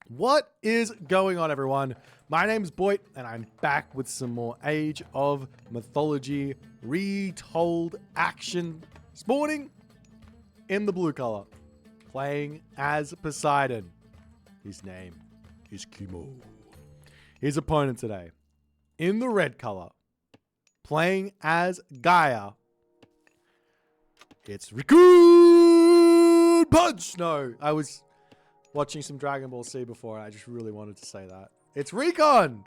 What is going on, everyone? My name is Boit, and I'm back with some more Age of Mythology Retold action this morning in the blue color, playing as Poseidon. His name is Kimo. His opponent today, in the red color, playing as Gaia. It's Recon Punch! No, I was watching some Dragon Ball Z before, and I just really wanted to say that. It's Recon!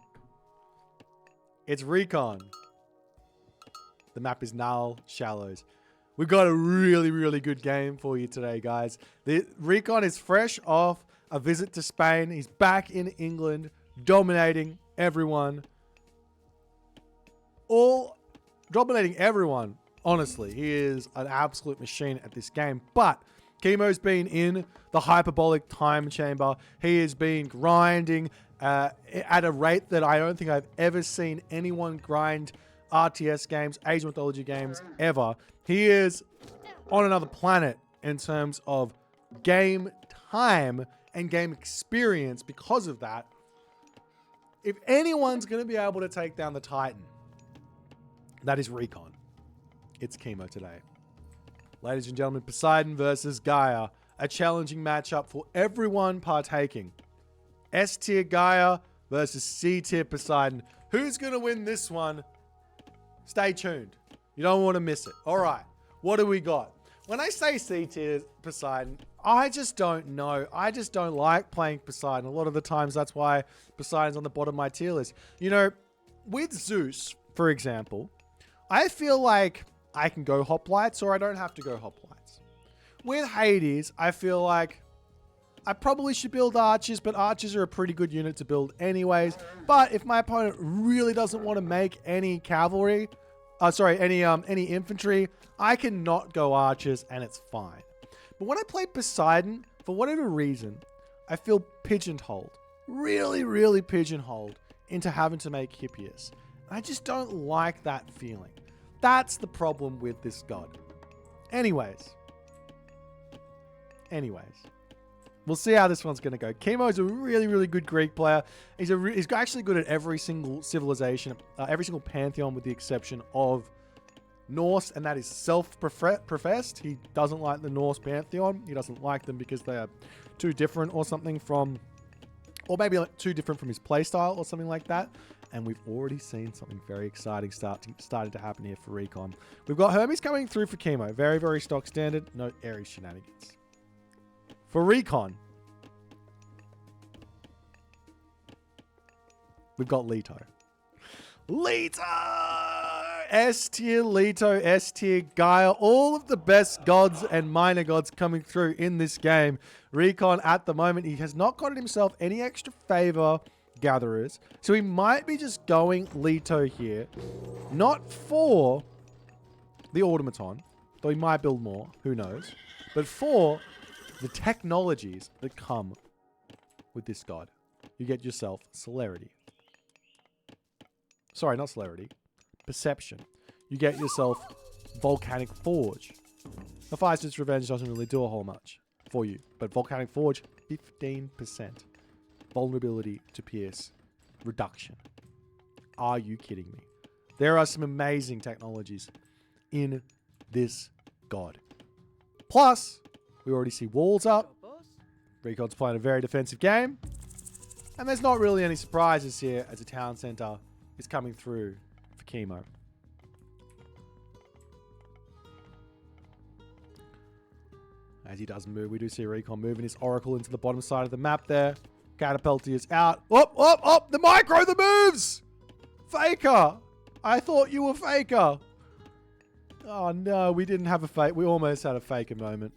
It's Recon. The map is Null Shallows. We've got a really, really good game for you today, guys. The Recon is fresh off a visit to Spain. He's back in England, dominating everyone. Dominating everyone, honestly. He is an absolute machine at this game, but Kimo's been in the hyperbolic time chamber. He has been grinding at a rate that I don't think I've ever seen anyone grind RTS games, Age of Mythology games, ever. He is on another planet in terms of game time and game experience because of that. If anyone's going to be able to take down the Titan, that is Recon. It's Kimo today. Ladies and gentlemen, Poseidon versus Gaia. A challenging matchup for everyone partaking. S-tier Gaia versus C-tier Poseidon. Who's going to win this one? Stay tuned. You don't want to miss it. All right. What do we got? When I say C-tier Poseidon, I just don't know. I just don't like playing Poseidon. A lot of the times, that's why Poseidon's on the bottom of my tier list. You know, with Zeus, for example, I feel like I can go hoplites or I don't have to go hoplites. With Hades, I feel like I probably should build archers, but archers are a pretty good unit to build anyways. But if my opponent really doesn't want to make any cavalry, any infantry, I can not go archers and it's fine. But when I play Poseidon, for whatever reason, I feel pigeonholed. Really, really pigeonholed into having to make Hippias. I just don't like that feeling. That's the problem with this god. Anyways. We'll see how this one's going to go. Kimo is a really, really good Greek player. He's actually good at every single civilization, every single pantheon with the exception of Norse, and that is self-professed. He doesn't like the Norse pantheon. He doesn't like them because they are too different or something from, or maybe like too different from his playstyle or something like that. And we've already seen something very exciting starting to happen here for Recon. We've got Hermes coming through for Kimo. Very, very stock standard. No Ares shenanigans. For Recon, we've got Leto. S-tier Leto, S-tier Gaia. All of the best gods and minor gods coming through in this game. Recon, at the moment, he has not gotten himself any extra favor gatherers, so he might be just going Leto here, not for the automaton, though he might build more, who knows, but for the technologies that come with this god. You get yourself celerity. Sorry, not celerity. Perception. You get yourself volcanic forge. Hephaestus Revenge doesn't really do a whole much for you, but volcanic forge, 15%. Vulnerability to pierce reduction. Are you kidding me? There are some amazing technologies in this god. Plus, we already see walls up. Recon's playing a very defensive game. And there's not really any surprises here as a town center is coming through for Kimo. As he does move, we do see Recon moving his Oracle into the bottom side of the map there. Catapult is out. Oh, the micro, the moves! Faker! I thought you were Faker. Oh no, we didn't have a fake. We almost had a Faker moment.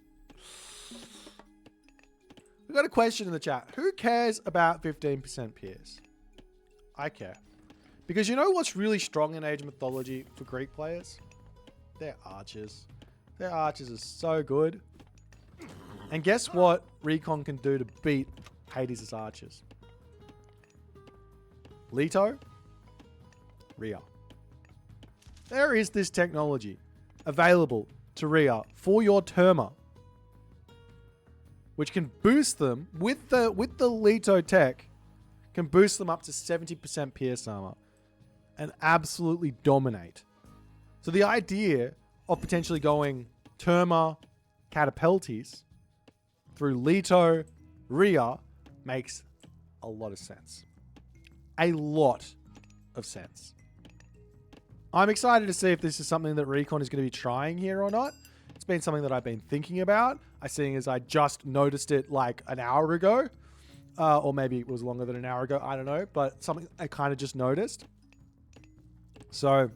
We've got a question in the chat. Who cares about 15% pierce? I care. Because you know what's really strong in Age of Mythology for Greek players? Their archers. Their archers are so good. And guess what Recon can do to beat Hades' archers? Leto, Rhea. There is this technology available to Rhea for your Terma. which can boost them with the Leto tech, can boost them up to 70% pierce armor and absolutely dominate. So the idea of potentially going Terma Catapultes through Leto Rhea makes a lot of sense. A lot of sense. I'm excited to see if this is something that Recon is going to be trying here or not. It's been something that I've been thinking about. Seeing as I just noticed it like an hour ago. Or maybe it was longer than an hour ago. I don't know. But something I kind of just noticed. So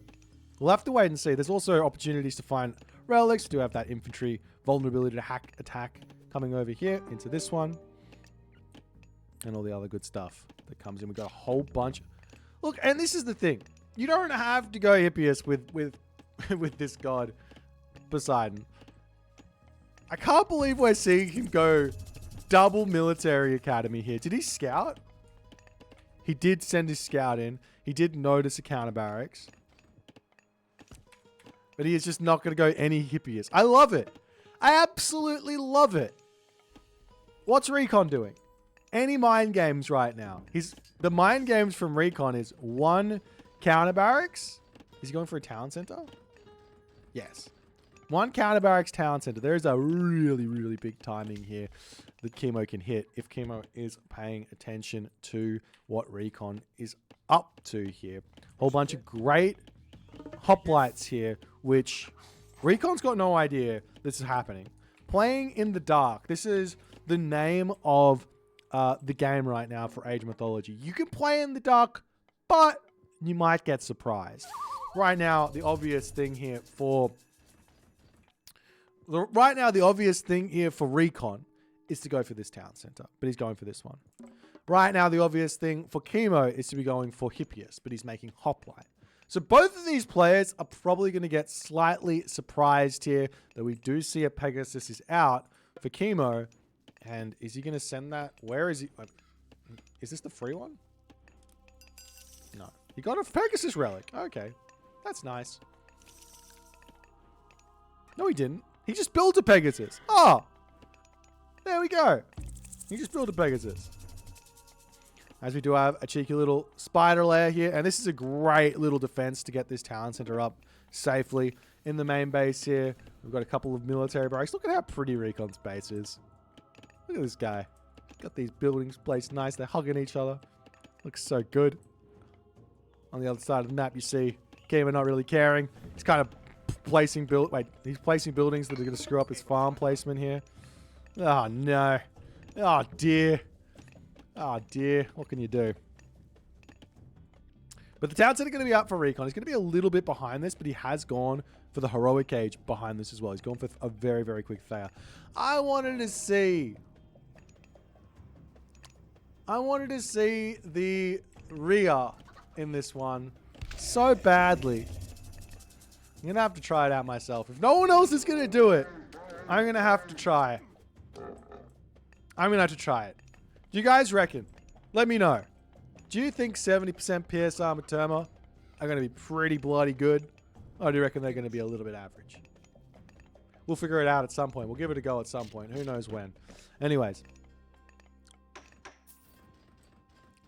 we'll have to wait and see. There's also opportunities to find relics. We do have that infantry vulnerability to hack attack coming over here into this one. And all the other good stuff that comes in. We've got a whole bunch. Look, and this is the thing. You don't have to go hippiest with with this god, Poseidon. I can't believe we're seeing him go double military academy here. Did he scout? He did send his scout in. He did notice a counter barracks. But he is just not going to go any hippiest. I love it. I absolutely love it. What's Recon doing? Any mind games right now? The mind games from Recon is 1 counter barracks. Is he going for a town center? Yes. 1 counter barracks town center. There's a really, really big timing here that Kimo can hit if Kimo is paying attention to what Recon is up to here. Whole bunch of great hoplites here, which Recon's got no idea this is happening. Playing in the dark. This is the name of the game right now for Age of Mythology. You can play in the dark, but you might get surprised. Right now, the obvious thing here for Recon is to go for this town center, but he's going for this one. Right now, the obvious thing for Kimo is to be going for Hippias, but he's making Hoplite. So both of these players are probably going to get slightly surprised here that we do see a Pegasus is out for Kimo. And is he going to send that? Where is he? Is this the free one? No. He got a Pegasus relic. Okay. That's nice. No, he didn't. He just built a Pegasus. Oh. There we go. He just built a Pegasus. As we do have a cheeky little spider lair here. And this is a great little defense to get this town center up safely in the main base here. We've got a couple of military barracks. Look at how pretty Recon's base is. Look at this guy. Got these buildings placed nice. They're hugging each other. Looks so good. On the other side of the map, you see Kimo not really caring. He's kind of placing he's placing buildings that are going to screw up his farm placement here. Oh, no. Oh, dear. Oh, dear. What can you do? But the town center going to be up for Recon. He's going to be a little bit behind this, but he has gone for the heroic age behind this as well. He's gone for a very, very quick fail. I wanted to see the Rhea in this one so badly. I'm going to have to try it out myself. If no one else is going to do it, I'm going to have to try. I'm going to have to try it. Do you guys reckon? Let me know. Do you think 70% PS armor Terma are going to be pretty bloody good? Or do you reckon they're going to be a little bit average? We'll figure it out at some point. We'll give it a go at some point. Who knows when. Anyways.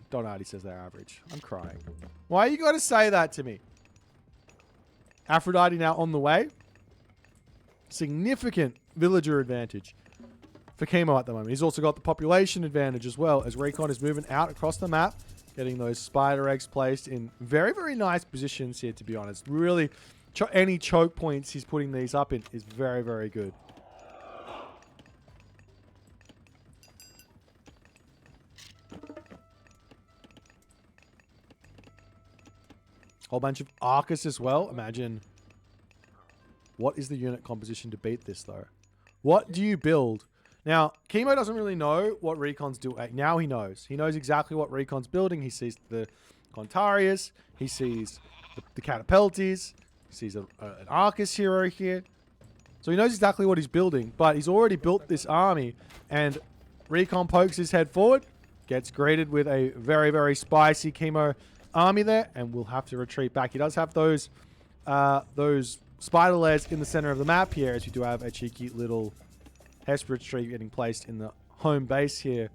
Donati says they're average. I'm crying. Why you got to say that to me? Aphrodite now on the way. Significant villager advantage for Kimo at the moment. He's also got the population advantage as well as Recon is moving out across the map. Getting those spider eggs placed in very, very nice positions here, to be honest. Really, any choke points he's putting these up in is very, very good. Whole bunch of Arcus as well. Imagine. What is the unit composition to beat this, though? What do you build? Now, Kimo doesn't really know what Recon's doing. Now he knows. He knows exactly what Recon's building. He sees the Contarius. He sees the Catapultes. He sees an Arcus hero here. So he knows exactly what he's building. But he's already built this army. And Recon pokes his head forward. Gets greeted with a very, very spicy Kimo army there. And will have to retreat back. He does have those spider lairs in the center of the map here. As you do have a cheeky little Hesperus tree getting placed in the home base here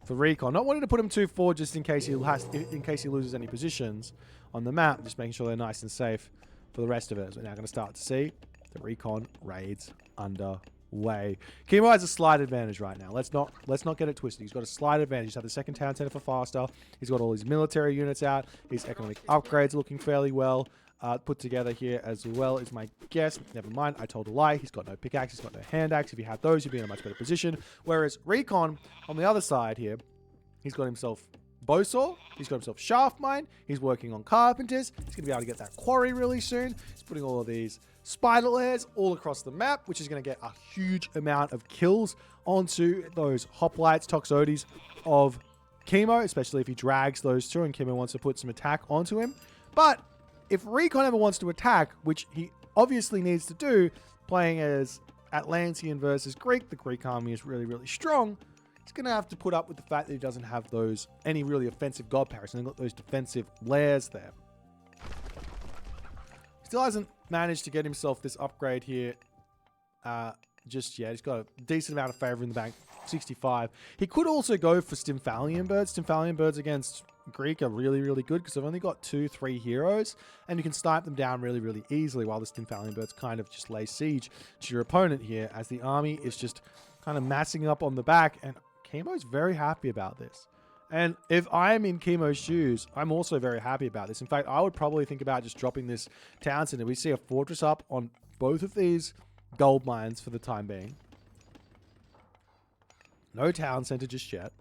for Recon. Not wanting to put him too forward just in case he loses any positions on the map. Just making sure they're nice and safe for the rest of it. As we're now going to start to see the Recon raids underway. Kimo has a slight advantage right now. Let's not get it twisted. He's got a slight advantage. He's had the second town center for faster. He's got all his military units out. His economic upgrades looking fairly well put together here as well, is my guess. Never mind, I told a lie. He's got no pickaxe, he's got no hand axe. If he had those, he'd be in a much better position. Whereas Recon, on the other side here, he's got himself bow saw, he's got himself shaft mine, he's working on carpenters, he's going to be able to get that quarry really soon. He's putting all of these spider lairs all across the map, which is going to get a huge amount of kills onto those hoplites, toxotes of Kimo, especially if he drags those two and Kimo wants to put some attack onto him. But if Recon ever wants to attack, which he obviously needs to do, playing as Atlantean versus Greek, the Greek army is really, really strong. He's going to have to put up with the fact that he doesn't have any really offensive god powers, and they've got those defensive lairs there. Still hasn't managed to get himself this upgrade here just yet. He's got a decent amount of favor in the bank, 65. He could also go for Stymphalian birds. Stymphalian birds against Greek are really, really good because they've only got 2-3 heroes, and you can snipe them down really, really easily while the Stymphalian birds kind of just lay siege to your opponent here as the army is just kind of massing up on the back, and Kimo's very happy about this. And if I'm in Kimo's shoes, I'm also very happy about this. In fact, I would probably think about just dropping this town center. We see a fortress up on both of these gold mines for the time being. No town center just yet.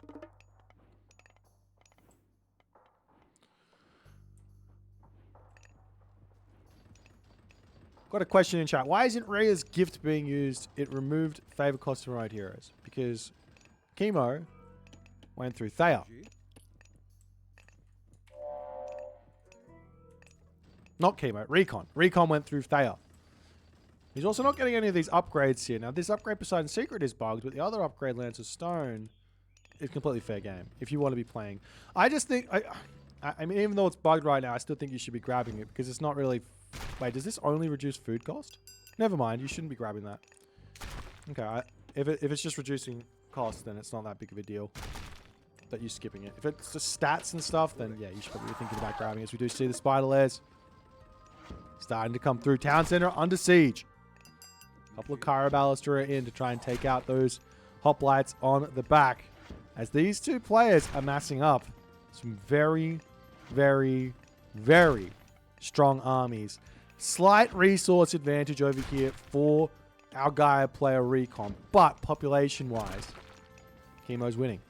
Got a question in chat. Why isn't Rhea's gift being used? It removed favor cost to right heroes. Because Kimo went through Thea. Not Kimo, Recon. Recon went through Thea. He's also not getting any of these upgrades here. Now, this upgrade Poseidon Secret is bugged, but the other upgrade, Lance of Stone, is completely fair game if you want to be playing. I just think, I mean, even though it's bugged right now, I still think you should be grabbing it because it's not really... Wait, does this only reduce food cost? Never mind, you shouldn't be grabbing that. Okay, if it's just reducing cost, then it's not that big of a deal that you're skipping it. If it's just stats and stuff, then yeah, you should probably be thinking about grabbing it. As we do see the spider lairs starting to come through. Town center under siege. A couple of Caraballister are in to try and take out those hoplites on the back. As these two players are massing up some very, very, very strong armies. Slight resource advantage over here for our Gaia player Recon, but population-wise, Kimo's winning.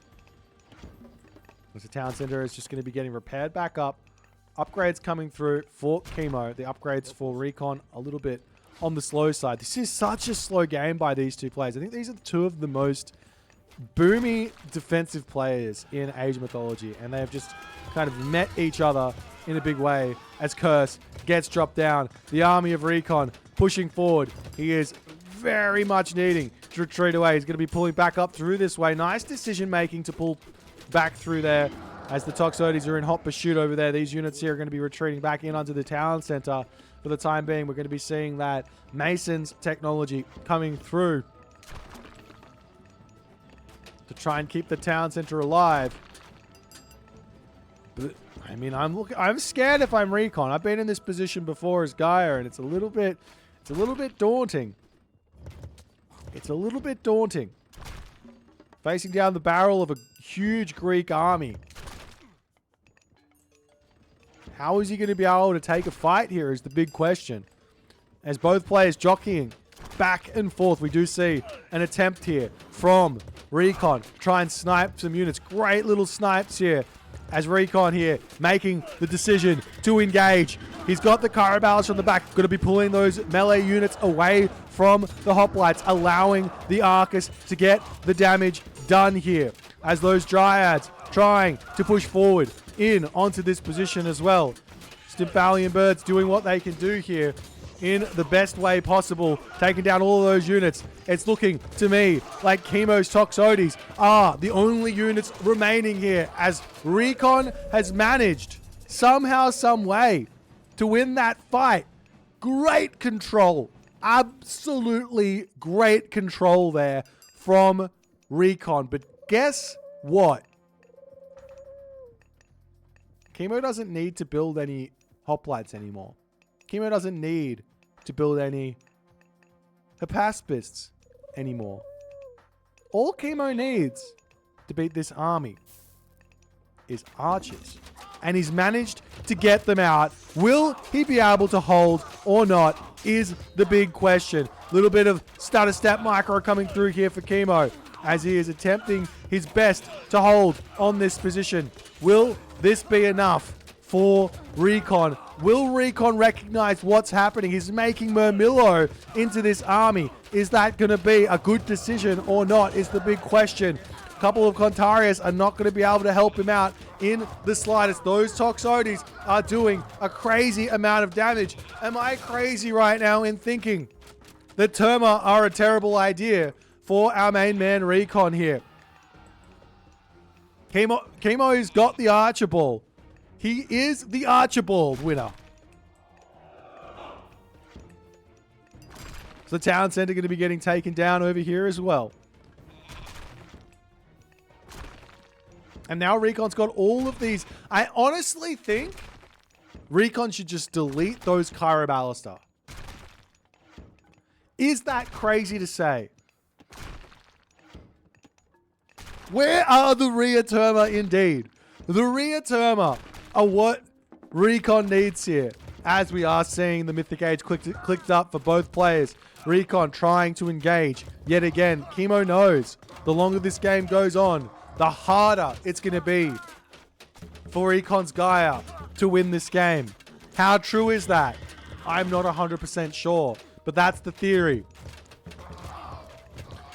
The town center is just going to be getting repaired back up. Upgrades coming through for Kimo. The upgrades for Recon a little bit on the slow side. This is such a slow game by these two players. I think these are two of the most boomy defensive players in Asian mythology, and they have just kind of met each other in a big way as Curse gets dropped down. The army of Recon pushing forward. He is very much needing to retreat away. He's going to be pulling back up through this way. Nice decision making to pull back through there as the Toxotes are in hot pursuit over there. These units here are going to be retreating back in onto the town center for the time being. We're going to be seeing that Mason's technology coming through to try and keep the town center alive. But, I mean, I'm scared if I'm Recon. I've been in this position before as Gaia, and it's a little bit daunting. It's a little bit daunting. Facing down the barrel of a huge Greek army. How is he going to be able to take a fight here is the big question. As both players jockeying back and forth, we do see an attempt here from Recon. Try and snipe some units. Great little snipes here. As Recon here making the decision to engage. He's got the Caraballister on the back. Going to be pulling those melee units away from the hoplites, allowing the Arcus to get the damage done here. As those Dryads trying to push forward in onto this position as well. Stymphalian birds doing what they can do here in the best way possible, taking down all of those units. It's looking to me like Kimo's Toxotes are the only units remaining here as Recon has managed somehow, some way to win that fight. Great control. Absolutely great control there from Recon. But guess what? Kimo doesn't need to build any hoplites anymore. Kimo doesn't need to build any Hypaspists anymore. All Kimo needs to beat this army is archers. And he's managed to get them out. Will he be able to hold or not is the big question. Little bit of stutter step micro coming through here for Kimo as he is attempting his best to hold on this position. Will this be enough for Recon? Will Recon recognize what's happening? He's making Murmillo into this army. Is that going to be a good decision or not is the big question. A couple of Contarius are not going to be able to help him out in the slightest. Those Toxotes are doing a crazy amount of damage. Am I crazy right now in thinking that Terma are a terrible idea for our main man Recon here? Kimo's got the Archibald. He is the Archibald winner. So the town center going to be getting taken down over here as well. And now Recon's got all of these. I honestly think Recon should just delete those Chiroballista. Is that crazy to say? Where are the rear Terma indeed? The rear Terma are what Recon needs here. As we are seeing the Mythic Age clicked up for both players. Recon trying to engage. Yet again, Kimo knows the longer this game goes on, the harder it's going to be for Recon's Gaia to win this game. How true is that? I'm not 100% sure, but that's the theory.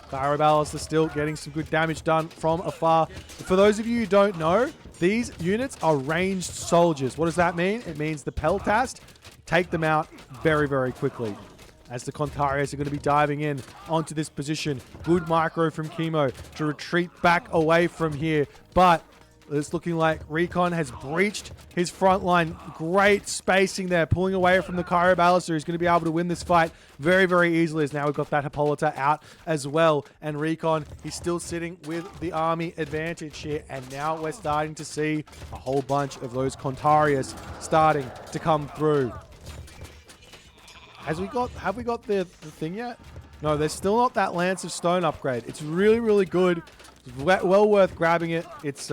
Chiroballista still getting some good damage done from afar. For those of you who don't know, these units are ranged soldiers. What does that mean? It means the Peltast take them out very, very quickly. As the Contarius are going to be diving in onto this position. Good micro from Kimo to retreat back away from here. But it's looking like Recon has breached his front line. Great spacing there, pulling away from the Chiroballista, who's going to be able to win this fight very, very easily. As now we've got that Hippolyta out as well. And Recon, he's still sitting with the army advantage here. And now we're starting to see a whole bunch of those Contarius starting to come through. Have we got the thing yet? No, there's still not that Lance of Stone upgrade. It's really, really good. It's well worth grabbing it. It's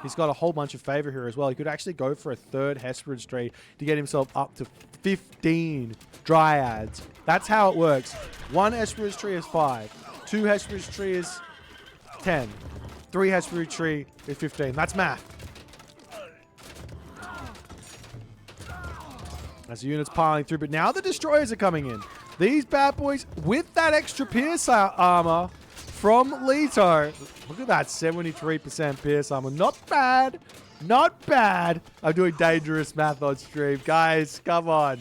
he's got a whole bunch of favor here as well. He could actually go for a third Hesperid's tree to get himself up to 15 Dryads. That's how it works. One Hesperid's tree is 5. 2 Hesperid's tree is 10. 3 Hesperid's tree is 15. That's math. As the unit's piling through, but now the destroyers are coming in. These bad boys with that extra Pierce armor from Leto. Look at that 73% Pierce armor. Not bad. Not bad. I'm doing dangerous math on stream. Guys, come on.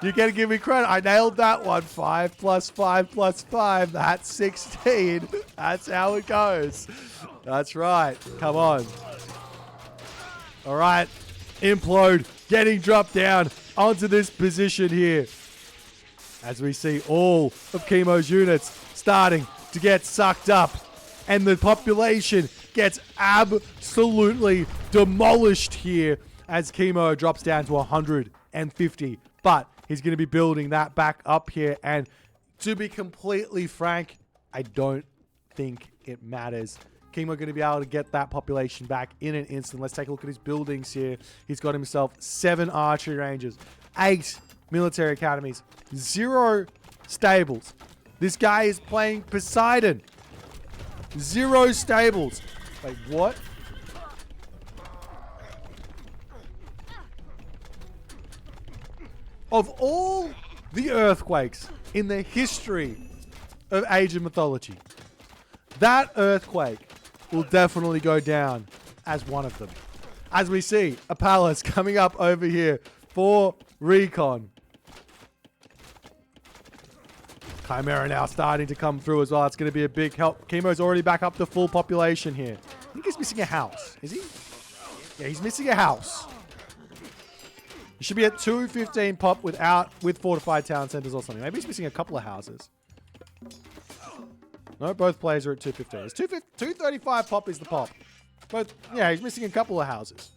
You gotta give me credit. I nailed that one. 5 plus 5 plus 5. That's 16. That's how it goes. That's right. Come on. All right. Implode. Getting dropped down onto this position here. As we see all of Kimo's units starting to get sucked up. And the population gets absolutely demolished here as Kimo drops down to 150. But he's going to be building that back up here. And to be completely frank, I don't think it matters. Kimo going to be able to get that population back in an instant. Let's take a look at his buildings here. He's got himself 7 archery ranges, 8 military academies, 0 stables. This guy is playing Poseidon. 0 stables. Wait, what? Of all the earthquakes in the history of Age of Mythology, that earthquake will definitely go down as one of them. As we see a palace coming up over here for Recon. Chimera now starting to come through as well. It's going to be a big help. Kimo's already back up to full population here. I think he's missing a house. Is he? Yeah, he's missing a house. He should be at 215 pop with fortified town centers or something. Maybe he's missing a couple of houses. No, both players are at 215. It's 235 pop is the pop. But, yeah, he's missing a couple of houses.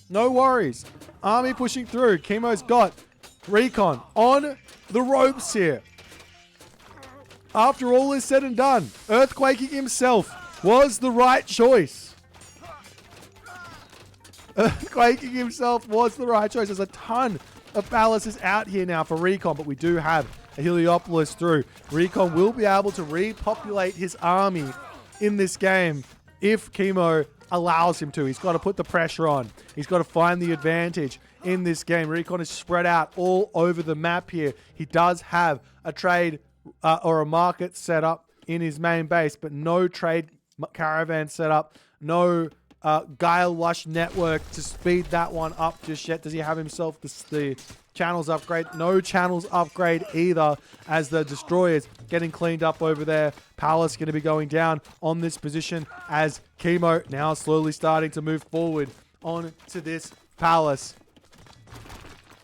No worries. Army pushing through. Kimo's got Recon on the ropes here. After all is said and done, earthquaking himself was the right choice. Earthquaking himself was the right choice. There's a ton of palaces out here now for Recon, but we do have a Heliopolis through. Recon will be able to repopulate his army in this game if Kimo allows him to. He's got to put the pressure on. He's got to find the advantage in this game. Recon is spread out all over the map here. He does have a trade or a market set up in his main base, but no trade caravan set up. No Gaia Lush network to speed that one up just yet. Does he have himself the channels upgrade? No channels upgrade either, as the destroyers getting cleaned up over there. Palace going to be going down on this position as Kimo now slowly starting to move forward on to this palace.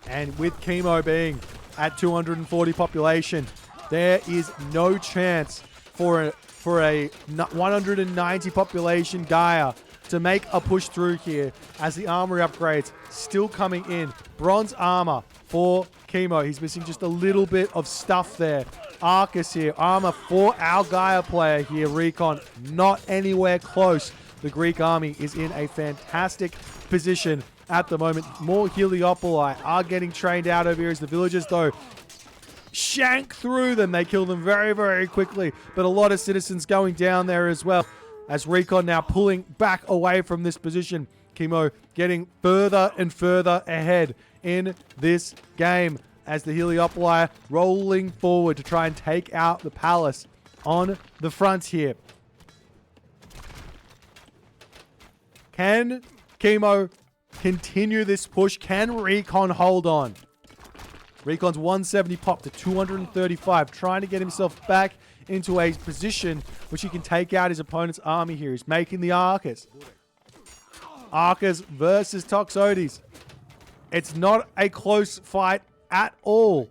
And with Kimo being at 240 population, there is no chance for a 190 population Gaia to make a push through here, as the armory upgrades still coming in. Bronze armor for Kimo. He's missing just a little bit of stuff there. Arcus here. Armor for our Gaia player here. Recon not anywhere close. The Greek army is in a fantastic position at the moment. More Heliopoli are getting trained out over here as the villagers, though, shank through them. They kill them very, very quickly. But a lot of citizens going down there as well, as Recon now pulling back away from this position. Kimo getting further and further ahead in this game as the Heliopoli rolling forward to try and take out the palace on the front here. Can Kimo continue this push? Can Recon hold on? Recon's 170 pop to 235, trying to get himself back into a position which he can take out his opponent's army here. He's making the Arcus. Arcus versus Toxotes. It's not a close fight at all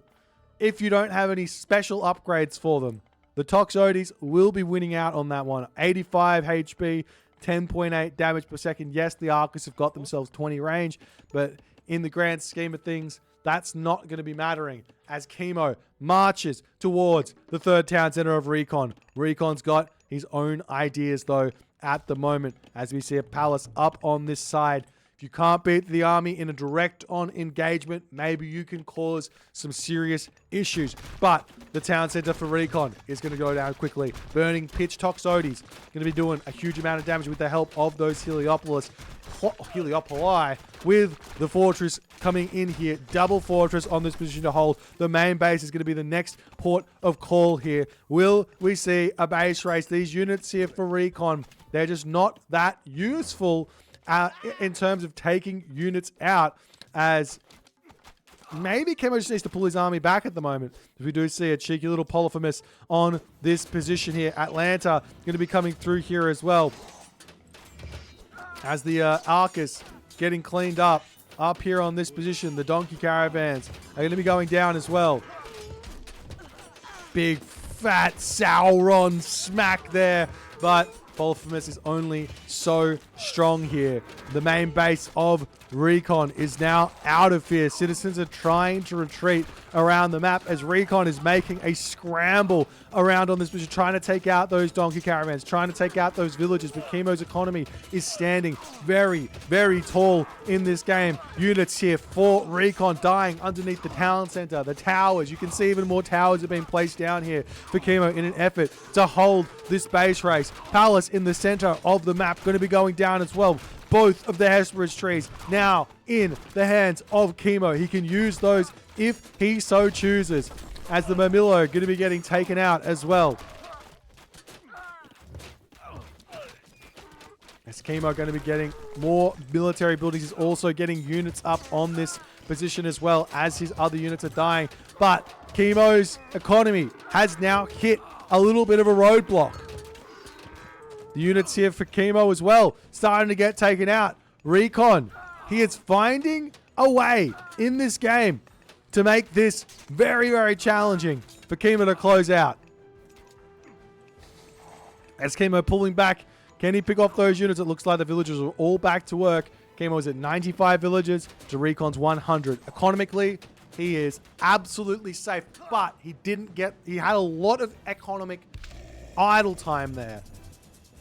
if you don't have any special upgrades for them. The Toxotes will be winning out on that one. 85 HP, 10.8 damage per second. Yes, the Arcus have got themselves 20 range, but in the grand scheme of things, that's not going to be mattering as Kimo marches towards the third town center of Recon. Recon's got his own ideas, though, at the moment, as we see a palace up on this side. If you can't beat the army in a direct-on engagement, maybe you can cause some serious issues. But the town center for Recon is going to go down quickly. Burning Pitch Toxotes going to be doing a huge amount of damage with the help of those Heliopoli, with the fortress coming in here. Double fortress on this position to hold. The main base is going to be the next port of call here. Will we see a base race? These units here for Recon, they're just not that useful in terms of taking units out, as maybe Kimo just needs to pull his army back at the moment. If we do see a cheeky little Polyphemus on this position here. Atlanta going to be coming through here as well, as the Arcus getting cleaned up here on this position. The donkey caravans are going to be going down as well. Big fat Sauron smack there, but Polyphemus is only so strong here. The main base of Recon is now out of here. Citizens are trying to retreat around the map as Recon is making a scramble around on this position, trying to take out those donkey caravans, trying to take out those villages, but Kimo's economy is standing very, very tall in this game. Units here for Recon dying underneath the town center, the towers. You can see even more towers have been placed down here for Kimo in an effort to hold this base race. Palace in the center of the map going to be going down as well. Both of the Hesperus trees now in the hands of Kimo. He can use those if he so chooses, as the Mamilo going to be getting taken out as well. As Kimo going to be getting more military buildings. He's also getting units up on this position as well, as his other units are dying. But Kimo's economy has now hit a little bit of a roadblock. The units here for Kimo as well starting to get taken out. Recon, he is finding a way in this game to make this very, very challenging for Kimo to close out. As Kimo pulling back, can he pick off those units? It looks like the villagers are all back to work. Kimo is at 95 villagers to Recon's 100. Economically, he is absolutely safe, but he had a lot of economic idle time there.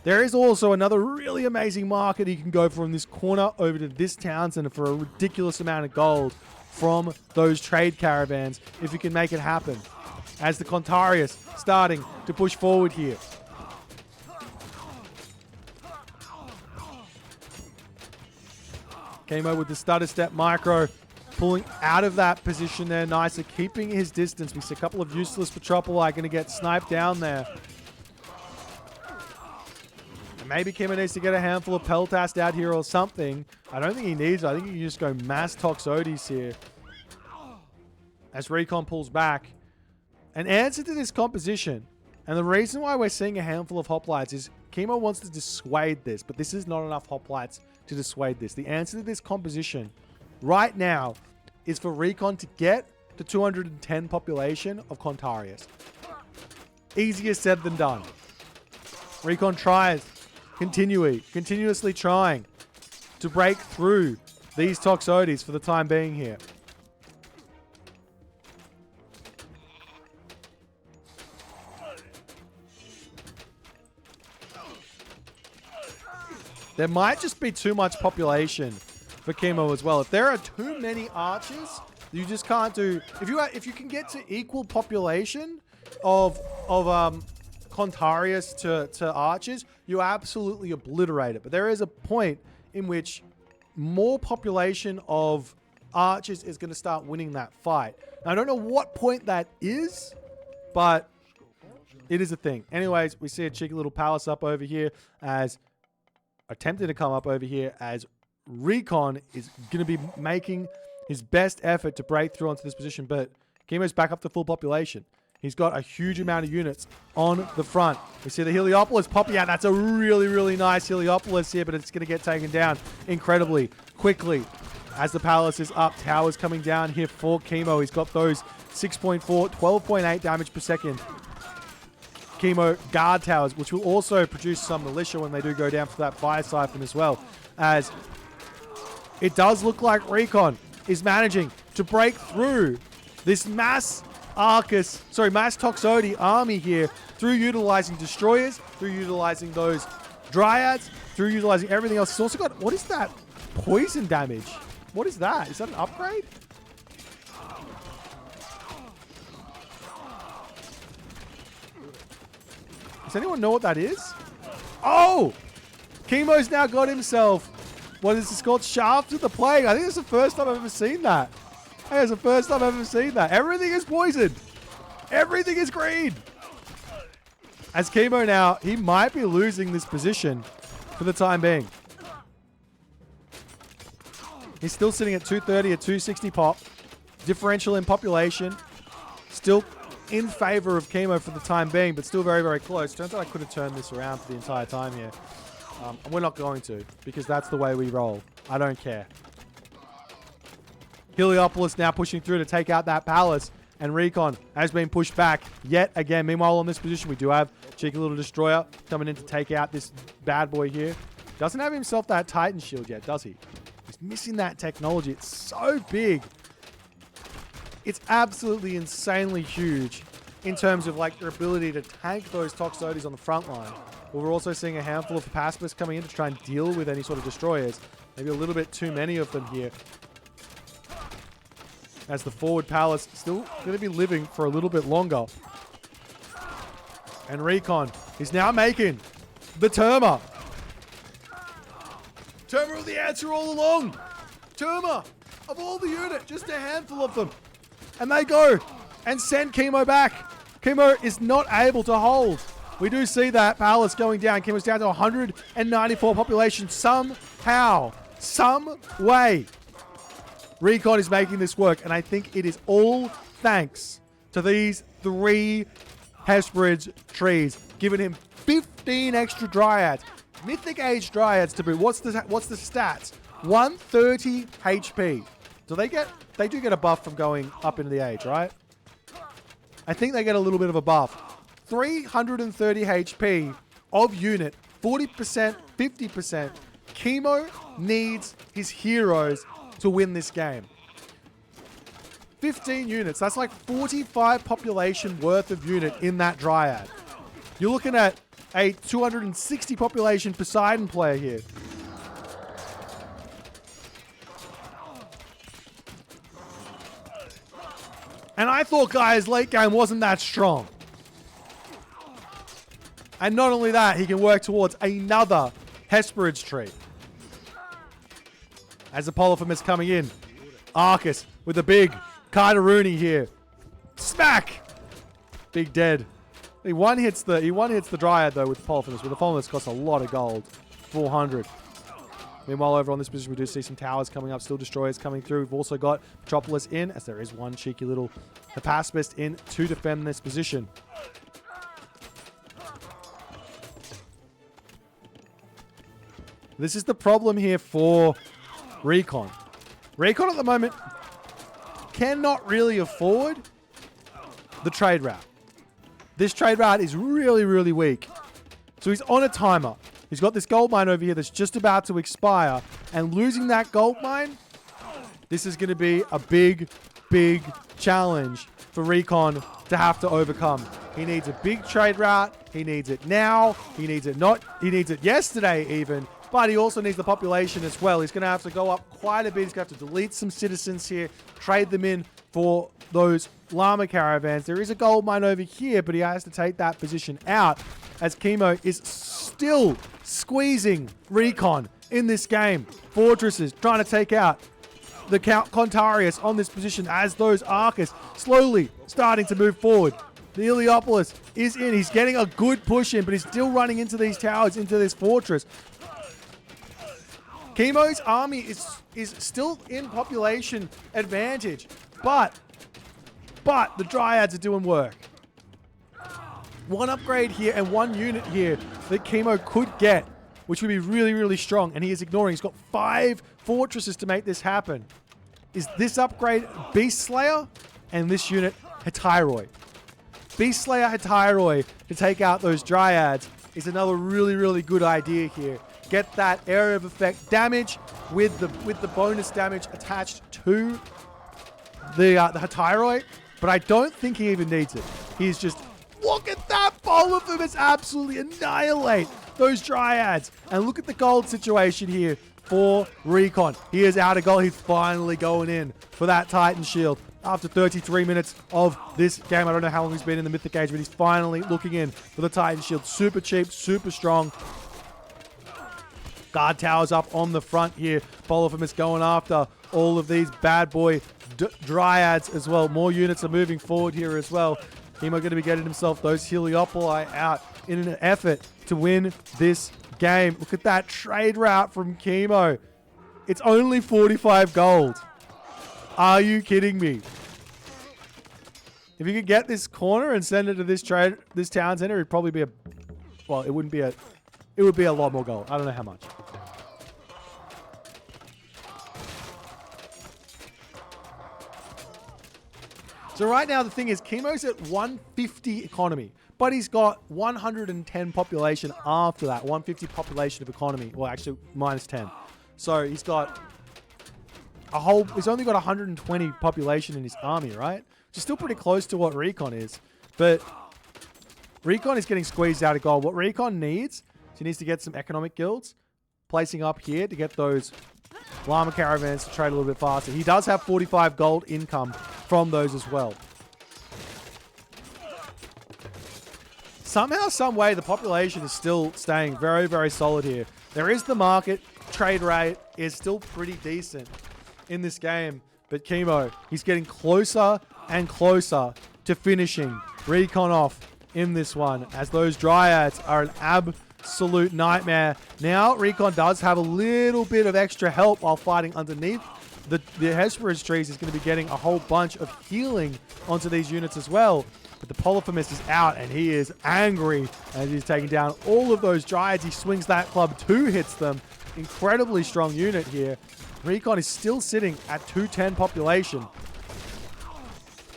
There is also another really amazing market he can go from this corner over to this town center for a ridiculous amount of gold from those trade caravans if he can make it happen. As the Contarius starting to push forward here. Kimo with the stutter step micro, pulling out of that position there nicely, keeping his distance. We see a couple of useless Petropoli going to get sniped down there. And maybe Kimo needs to get a handful of Peltast out here or something. I don't think he needs it. I think he can just go mass Toxotes here. As Recon pulls back. An answer to this composition, and the reason why we're seeing a handful of hoplites is Kimo wants to dissuade this, but this is not enough hoplites to dissuade this. The answer to this composition right now is for Recon to get to 210 population of Contarius. Easier said than done. Recon tries, continuously trying to break through these Toxotes for the time being here. There might just be too much population for Kimo as well. If there are too many archers, you just can't do... If you can get to equal population of Contarius to archers, you absolutely obliterate it. But there is a point in which more population of archers is going to start winning that fight. Now, I don't know what point that is, but it is a thing. Anyways, we see a cheeky little palace up over here as... attempting to come up over here as Recon is going to be making his best effort to break through onto this position, but Kimo's back up to full population. He's got a huge amount of units on the front. We see the Heliopolis popping out. That's a really, really nice Heliopolis here, but it's going to get taken down incredibly quickly as the palace is up. Towers coming down here for Kimo. He's got those 6.4, 12.8 damage per second. Kimo guard towers, which will also produce some militia when they do go down for that fire siphon as well. As it does look like Recon is managing to break through this mass Toxote army here through utilizing destroyers, through utilizing those dryads, through utilizing everything else. He's also got, what is that? Poison damage. What is that? Is that an upgrade? Does anyone know what that is? Oh! Kimo's now got himself, what is this called? Shaft of the Plague. I think it's the first time I've ever seen that. Hey, it's the first time I've ever seen that. Everything is poisoned. Everything is green. As Kimo now, he might be losing this position for the time being. He's still sitting at 230, a 260 pop. Differential in population. Still in favor of Kimo for the time being, but still very, very close. Turns out I could have turned this around for the entire time here. We're not going to, because that's the way we roll. I don't care. Heliopolis now pushing through to take out that palace, and Recon has been pushed back yet again. Meanwhile, on this position, we do have cheeky little destroyer coming in to take out this bad boy here. Doesn't have himself that Titan shield yet, does he? He's missing that technology. It's so big. It's absolutely insanely huge in terms of like your ability to tank those Toxotes on the front line. But we're also seeing a handful of pacifists coming in to try and deal with any sort of destroyers. Maybe a little bit too many of them here. As the forward palace still going to be living for a little bit longer. And Recon is now making the Terma. Terma was the answer all along. Terma, of all the unit, just a handful of them. And they go and send Kimo back. Kimo is not able to hold. We do see that palace going down. Kimo's down to 194 population. Somehow, some way, Recon is making this work. And I think it is all thanks to these 3 Hesperid's trees, giving him 15 extra dryads. Mythic age dryads to boot. What's the stats? 130 HP. They do get a buff from going up into the age, right? I think they get a little bit of a buff. 330 HP of unit, 40%, 50%. Kimo needs his heroes to win this game. 15 units. That's like 45 population worth of unit in that Dryad. You're looking at a 260 population Poseidon player here. And I thought Gaia's late game wasn't that strong. And not only that, he can work towards another Hesperid's tree. As the Polyphemus coming in. Arcus with a big Cardaruni here. Smack! Big dead. He one hits the Dryad though with the Polyphemus. With the Polyphemus costs a lot of gold. 400. Meanwhile, over on this position, we do see some towers coming up. Still destroyers coming through. We've also got Metropolis in, as there is one cheeky little Pacifist in to defend this position. This is the problem here for Recon. Recon at the moment cannot really afford the trade route. This trade route is really, really weak. So he's on a timer. He's got this gold mine over here that's just about to expire. And losing that gold mine, this is going to be a big, big challenge for Recon to have to overcome. He needs a big trade route. He needs it now. He needs it yesterday even. But he also needs the population as well. He's going to have to go up quite a bit. He's going to have to delete some citizens here, trade them in for those llama caravans. There is a gold mine over here, but he has to take that position out as Kimo is still squeezing Recon in this game. Fortresses trying to take out the Contarius on this position as those Arcus slowly starting to move forward. The Heliopolis is in. He's getting a good push in, but he's still running into these towers, into this fortress. Kimo's army is still in population advantage, but the Dryads are doing work. One upgrade here and one unit here that Kimo could get, which would be really, really strong, and he is ignoring. He's got 5 fortresses to make this happen. Is this upgrade Beast Slayer and this unit Hetyroi? Beast Slayer Hetyroi to take out those Dryads is another really, really good idea here. Get that area of effect damage with the bonus damage attached to the Hetyroi, but I don't think he even needs it. He's just, look at that! Both of them is absolutely annihilate those Dryads. And look at the gold situation here for Recon. He is out of gold. He's finally going in for that Titan Shield. After 33 minutes of this game, I don't know how long he's been in the Mythic Age, but he's finally looking in for the Titan Shield. Super cheap, super strong. Guard towers up on the front here. Polyphemus going after all of these bad boy Dryads as well. More units are moving forward here as well. Kimo going to be getting himself those Heliopoli out in an effort to win this game. Look at that trade route from Kimo. It's only 45 gold. Are you kidding me? If you could get this corner and send it to this town center, it'd probably be it would be a lot more gold. I don't know how much. So right now the thing is, Kimo's at 150 economy, but he's got 110 population after that. 150 population of economy. Well, actually minus 10. So he's got he's only got 120 population in his army, right? Which is still pretty close to what Recon is. But Recon is getting squeezed out of gold. What Recon needs, he needs to get some economic guilds placing up here to get those llama caravans to trade a little bit faster. He does have 45 gold income from those as well. Somehow, some way, the population is still staying very, very solid here. There is the market. Trade rate is still pretty decent in this game. But Kimo, he's getting closer and closer to finishing Recon off in this one, as those Dryads are an absolute nightmare. Now, Recon does have a little bit of extra help while fighting underneath. The Hesperid's trees is going to be getting a whole bunch of healing onto these units as well. But the Polyphemus is out, and he is angry as he's taking down all of those Dryads. He swings that club, 2 hits them. Incredibly strong unit here. Recon is still sitting at 210 population,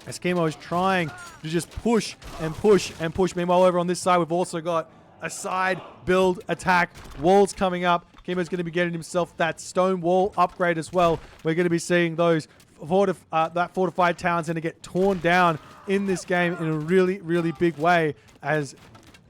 as Kimo is trying to just push and push and push. Meanwhile, over on this side, we've also got a side build attack. Walls coming up. Kimo's going to be getting himself that stone wall upgrade as well. We're going to be seeing those that fortified towns going to get torn down in this game in a really, really big way, as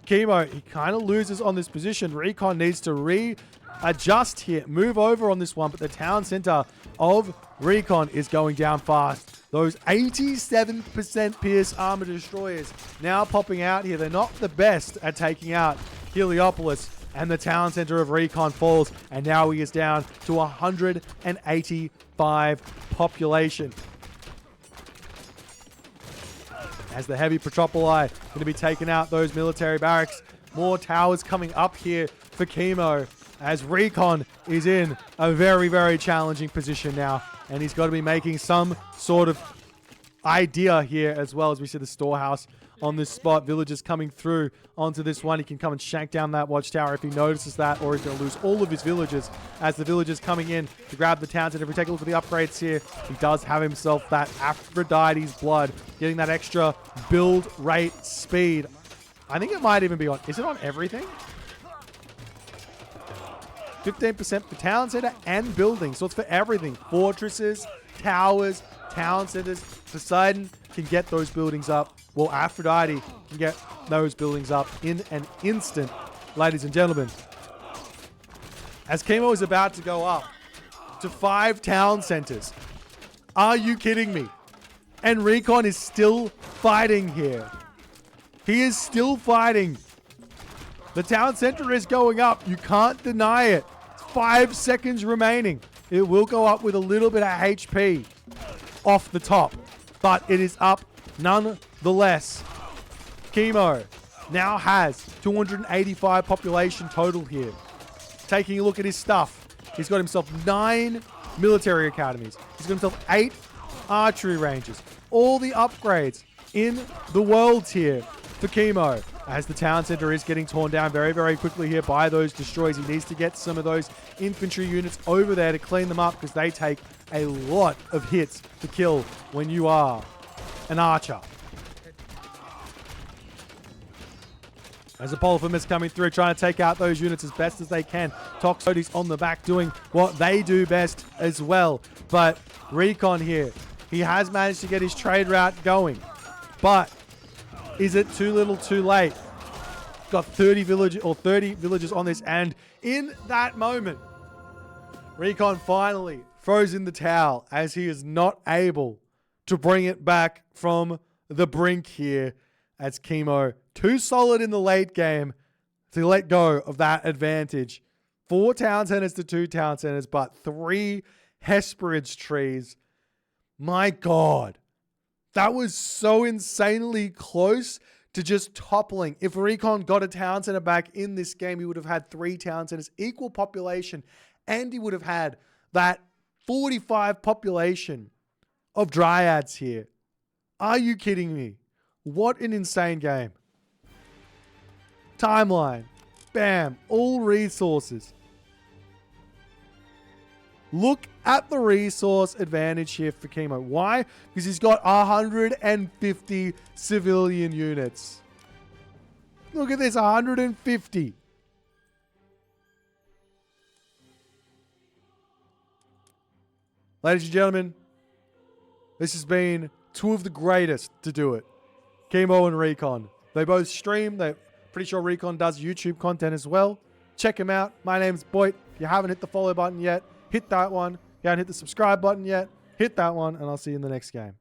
Kimo, he kind of loses on this position. Recon needs to readjust here, move over on this one, but the town center of Recon is going down fast. Those 87% Pierce armor destroyers now popping out here. They're not the best at taking out Heliopolis, and the town center of Recon falls, and now he is down to 185 population. As the heavy Petropoli going to be taking out those military barracks. More towers coming up here for Kimo, as Recon is in a very, very challenging position now. And he's got to be making some sort of idea here, as well as we see the storehouse on this spot. Villagers coming through onto this one. He can come and shank down that watchtower if he notices that, or he's going to lose all of his villagers as the villagers coming in to grab the towns. And if we take a look at the upgrades here, he does have himself that Aphrodite's blood, getting that extra build rate speed. I think it might even be on, is it on everything? 15% for town center and buildings, so it's for everything. Fortresses, towers, town centers. Poseidon can get those buildings up. Well, Aphrodite can get those buildings up in an instant, ladies and gentlemen. As Kimo is about to go up to 5 town centers. Are you kidding me? And Recon is still fighting here. He is still fighting. The town center is going up. You can't deny it. 5 seconds remaining. It will go up with a little bit of HP off the top, but it is up nonetheless. Kimo now has 285 population total here. Taking a look at his stuff, he's got himself 9 military academies. He's got himself 8 archery ranges. All the upgrades in the world here for Kimo, as the town center is getting torn down very, very quickly here by those destroyers. He needs to get some of those infantry units over there to clean them up, because they take a lot of hits to kill when you are an archer. As a Polyphemus coming through, trying to take out those units as best as they can. Toxotes on the back doing what they do best as well. But Recon here, he has managed to get his trade route going. But is it too little too late? Got 30 villages on this, and in that moment, Recon finally throws in the towel, as he is not able to bring it back from the brink here, as Kimo, too solid in the late game to let go of that advantage. 4 town centers to 2 town centers, but 3 Hesperid's trees. My God. That was so insanely close to just toppling. If Recon got a town center back in this game, he would have had 3 town centers, equal population, and he would have had that 45 population of Dryads here. Are you kidding me? What an insane game. Timeline. Bam. All resources. Look at the resource advantage here for Kimo. Why? Because he's got 150 civilian units. Look at this, 150. Ladies and gentlemen, this has been 2 of the greatest to do it. Kimo and Recon. They both stream. They're pretty sure Recon does YouTube content as well. Check him out. My name's Boit. If you haven't hit the follow button yet, hit that one. If you haven't hit the subscribe button yet, hit that one, and I'll see you in the next game.